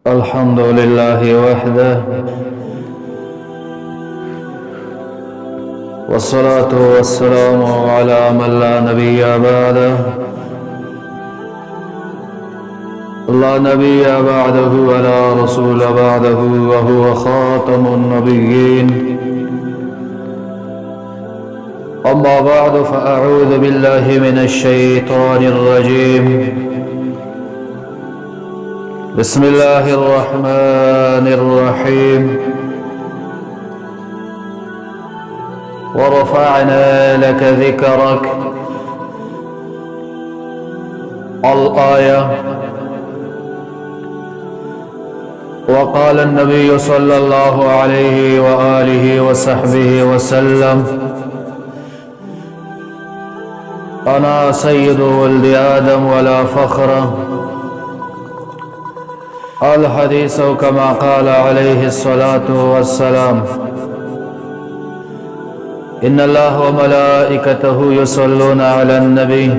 الحمد لله وحده والصلاة والسلام على من لا نبي بعده لا نبي بعده ولا رسول بعده وهو خاتم النبيين. أما بعد فأعوذ بالله من الشيطان الرجيم. بسم الله الرحمن الرحيم. ورفعنا لك ذكرك. الآية. وقال النبي صلى الله عليه وآله وصحبه وسلم: أنا سيد ولد آدم ولا فخر. الحديث كما قال عليه الصلاة والسلام: إن الله وملائكته يصلون على النبي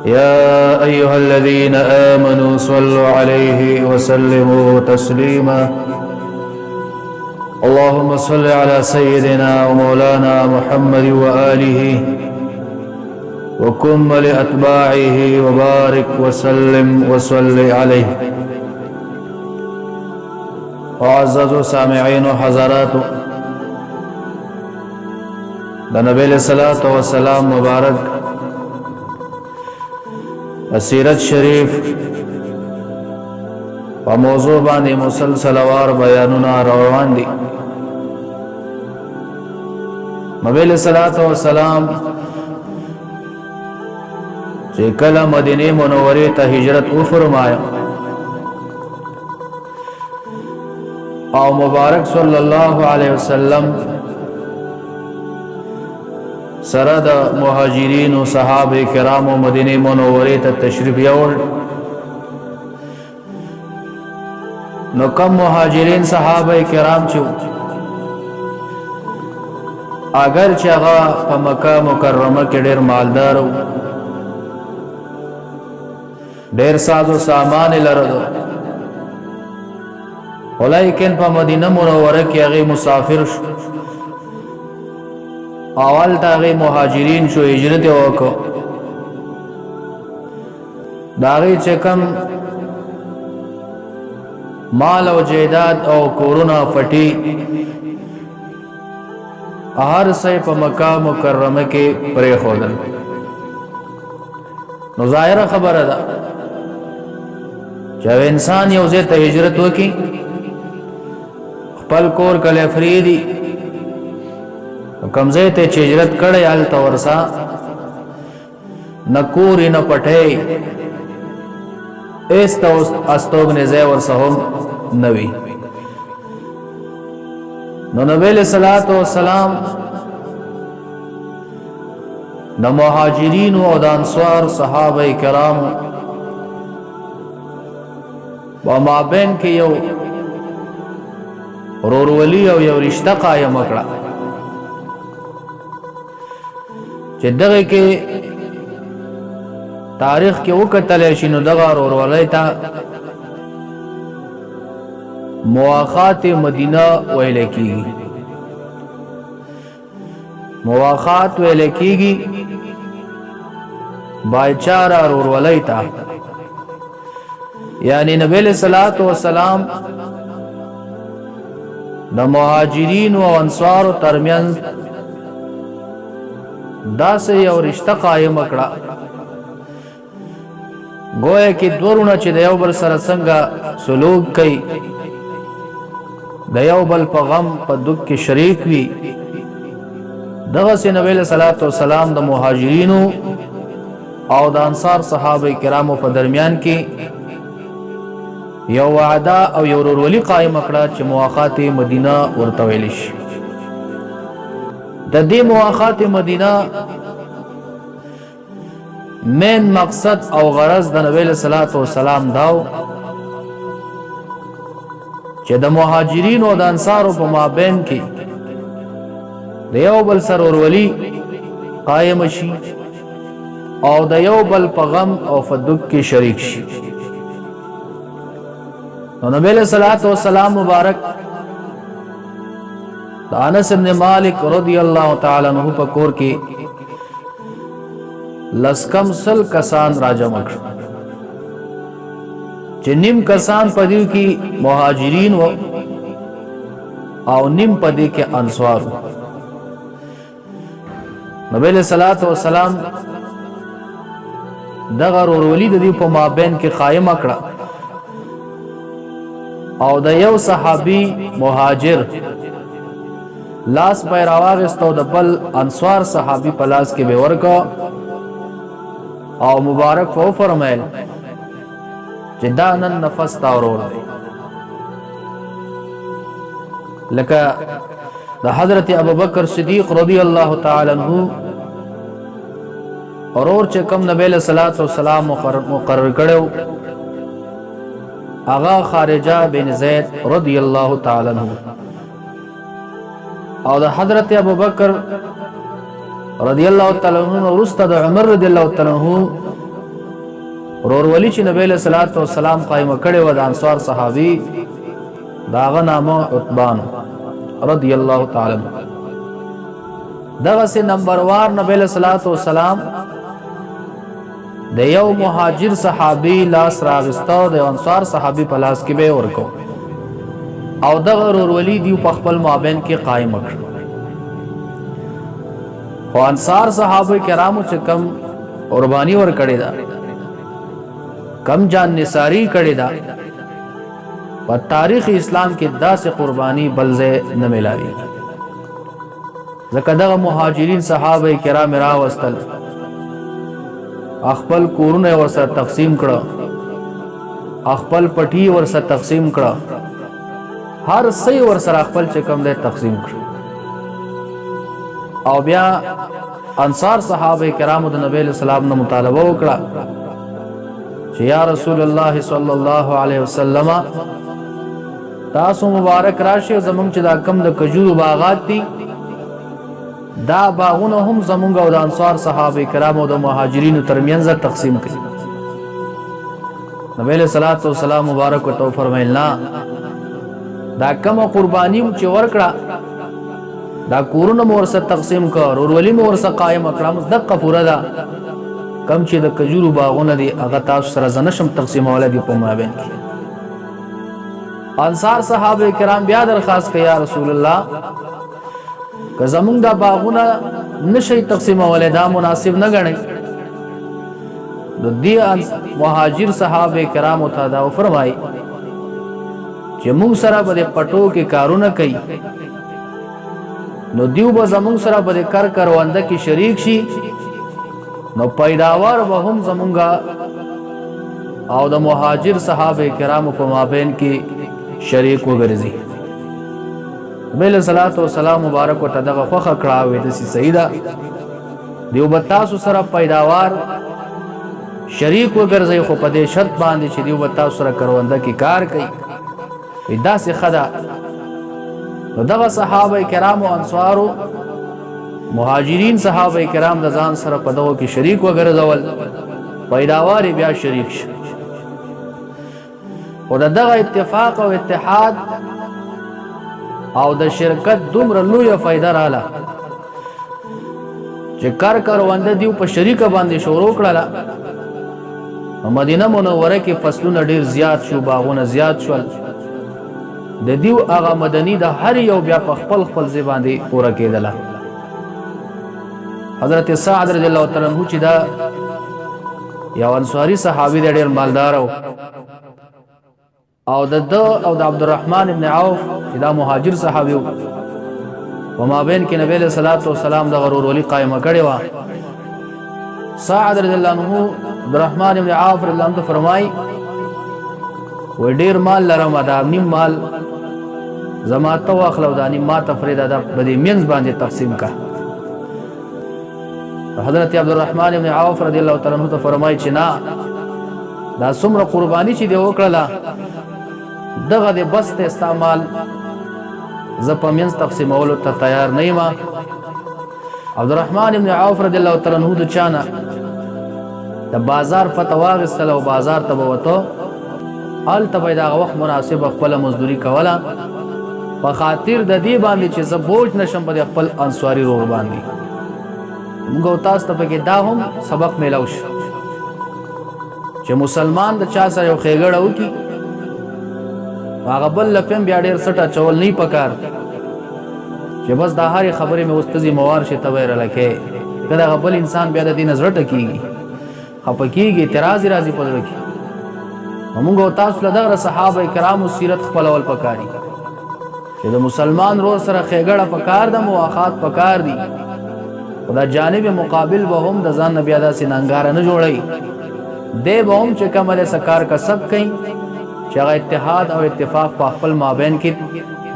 يا أيها الذين آمنوا صلوا عليه وسلموا تسليما. اللهم صل على سيدنا ومولانا محمد وآله وكن لأتباعه وبارك وسلم وصل عليه. وعززوا سامعين وحضرات نبی علیہ الصلوۃ والسلام مبارک سیرت شریف په موضوع باندې مسلسل وار بیانونه روان دي. نبی علیہ الصلوۃ والسلام چې کله مدینه منوره ته هجرت وفرمایا او مبارک صلی الله علیه وسلم سره د مهاجرین او صحابه کرامو مدینه منوره ته تشریف یوړ. نو کم مهاجرین صحابه کرام چې اگر چې هغه په مکه مکرمه کې ډېر مالدار او ډېر سازو سامان لرلو، ولیکن په مدینه منوره کې هغه مسافر شو. اول تا هغه مهاجرین شو، هجرت وکړو. دا هغه چې کم مال او جیداد او کورونه فټي هر څه په مکه مکرمه کې پرې خودل. نو ظاهره خبره ده چې انسان یو ځای ته هجرت وکړي، خپل کور کله فریدي کمزې ته چې هجرت کړي آلته ورسا نکوري نه پټي ایست استوګ نه ځای ورسه هم نوي. نو نبی علیہ الصلوۃ والسلام د مهاجرین او د انصار صحابه کرام و مابین کې یو ورورولي او یو رشتہ قائم کړه چې دغه کې تاریخ کې وکتل شي. نو دغه ورورولۍ ته مواخات مدینه ویل کېږي. مواخات ویل کېږي بایچاره ورورولۍ ته، یعنی نبی علیہ الصلوۃ والسلام د مهاجرین او انصار ترمنځ داسې یو رشتہ قائم کړه گویا کې دورونه چې د یو بل سره څنګه سلوک کوي، د یو بل په غم په دک کې شریک وي، دغه سي نبی علیہ الصلوۃ والسلام د مهاجرینو او د انصار صحابه کرامو په درمیان کې یو وعده او یو ورورولي قائم کړه چې مواخات مدینه ورته ویل شي. د دې مواخات مدینه مین مقصد او غرض د نبی علیہ الصلوۃ والسلام داو چې د مهاجرین او د انصارو په مابین کې د یو بل سره ورورولي قائم شي او د یو بل په غم او فدک کې شریک شي. نو نبی علیہ الصلوۃ والسلام مبارک د انس بن مالک رضی الله تعالی عنہ په کور کې لسکم سل کسان راجمع کړ چې نیم کسان په دې کې مهاجرین و او نیم په دې کې انصار. نبی علیہ الصلوۃ والسلام دغه ورولي د دې په مابین کې قائم کړه او د یو صحابي مهاجر لاس په راواغستو د بل انصار صحابي په لاس کې به ورکا او مبارک فو فرمایل چې دا نن نفس تا ورور دی. لکه د حضرت ابوبکر صدیق رضی الله تعالی عنہ اورور چې کوم نبی له صلوات و سلام مقرر کړو اغا خارجه بن زید رضی الله تعالی عنہ او د حضرت ابوبکر رضی الله تعالی عنہ ورسته د عمر رضی الله تعالی عنہ ورور ولی چې نبی له صلوات و سلام قائم کړي و د انصار صحابي داغه نامه عتبان رضی الله تعالی عنہ. دغه سي نمبر وار نبی له صلوات و سلام د یو مهاجر صحابي لاس راغستو د انصار صحابي په لاس کې به ورکو او دغه ورور ولی دی په خپل مابین کې قائم کړ. او انصار صحابه کرامو چې کم قرباني ور کړی دا کم جان نثاری کړی دا په تاریخ اسلام کې داسې قرباني بلځه نه ملاوي. ځکه دغه مهاجرین صحابه کرام راوستل خپل کورونه ورسره تقسیم کړه خپل پټي ورسره تقسیم کړه هر څه ورسره خپل چې کوم دی تقسیم کړ او بیا انصار صحابه کرامو د نبی له سلام نه مطالبه وکړه چې یا رسول الله صلی الله علیه وسلم تاسو مبارک راشي زمونږ چې دا کم د کجورو باغات دي دا باغونه هم زمونږ او د انصار صحابه کرامو د مهاجرینو ترمنځ تقسیم کړي. نبی له صلوات و سلام مبارک او فرمایلا دا کم قربانی چې ورکړه دا کورونه مورسه تقسیم کړ او ولی مورسه قائم کړم دغه پورا دا کم چې د کجورو باغونه دي هغه تاسو سره زنشم تقسیمول دي په مابین کې. انصار صحابه کرام بیا درخواست کړ یا رسول الله که زمونږ دا باغونه نشي تقسیمول دا مناسب نه غنئ. د دې مهاجر صحابه کرام ته دا فرمایي چې موږ سره به پټو کې کارونه کوي نو دیو به زمونږ سره به کار کرونده کې شریک شي نو پیداوار به هم زمونږه او د مهاجر صحابه کرامو په مابین کې شریک وګرځي. نبی له صلوات و سلام مبارک ته دغه خوخه کړه وې د سیدا دیو به تاسو سره پیداوار شریک وګرځي خو په دې شرط باندې چې دیو به تاسو سره کرونده کې کار کوي. دا سي خدا نو دغه صحابه کرام او انصارو مهاجرین صحابه کرام د ځان سره په دغه کې شریک وګرځول پیداوار بیا شریک شي او دغه اتفاق او اتحاد او د شرکت دومره لویه فائدہ رااله چې کار کرونده دیو په شریکه باندې شروع کړله. مدینه منوره کې فصلونه ډیر زیات شو باغونه زیات شول د دیو هغه مدني د هر یو بیا په خپل خپل ځبان دی پوره کېدله. حضرت سعد رضی الله تعالی عنہ چې دا یو انصاری صحابي ډېر مالدار او د عبد الرحمن ابن عوف چې دا مهاجر صحابي و په مابین کې نبی له صلوات و سلام د غرور ولی قائمه کړي و. سعد رضی الله عنه عبد الرحمن ابن عوف رضی الله عنه فرمای و ډیر مال لرم دا نیم مال زما ته واخلو دا نیم ما تفرید دا بدی منځ باندې تقسیم کا. حضرت عبد الرحمن ابن عوف رضی الله تعالی عنہ فرمای چې نا دا څومره قربانی چې دی وکړه دغه د بس ته استعمال ز په منځ تقسیمولو ته تیار نه یم. عبد الرحمن ابن عوف رضی الله تعالی عنہ د چانه د بازار فتوا غسل او بازار ته وته هلته به د هغه وخت مناسب خپله مزدوري کوله په خاطر د دې باندې چې زه بوج نشم په خپل انصاري رور باندې. موږ او تاسو ته پکې دا هم سبق میلاو شو چې مسلمان د چا سره یو ښېګړه وکړي هغه بل لپم بیا ډېر سټ اچول نه پکار چې بس دا هرې خبرې مې اوس ته ذموار شي ته به یې رلکې که دغه بل انسان بیا د دې نه زړه ټکېږي خفه کېږي اعتراض یې راځي په زړه کې. نو موږ او تاسو له دغه صحابه کرامو سیرت خپلول پکاري چې د مسلمان رور سره ښېګړه پکار ده مواخات پکار دي خو دا جانب مقابل به هم د ځان نه بیا داسې ننګاره نه جوړوي دی به هم چې کوم دی کار کسب کوي چې هغه اتحاد او اتفاق په خپل مابین کې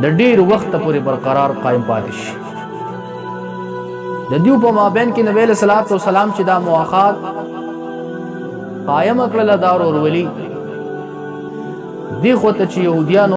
د ډېر وخته پورې برقرار قایم پاتې شي. د دیو په مابین کې نبی علیه الصلاة والسلام چې دا مواخات قایم کړله دا ورورولي دې خوا ته چې یهودیانو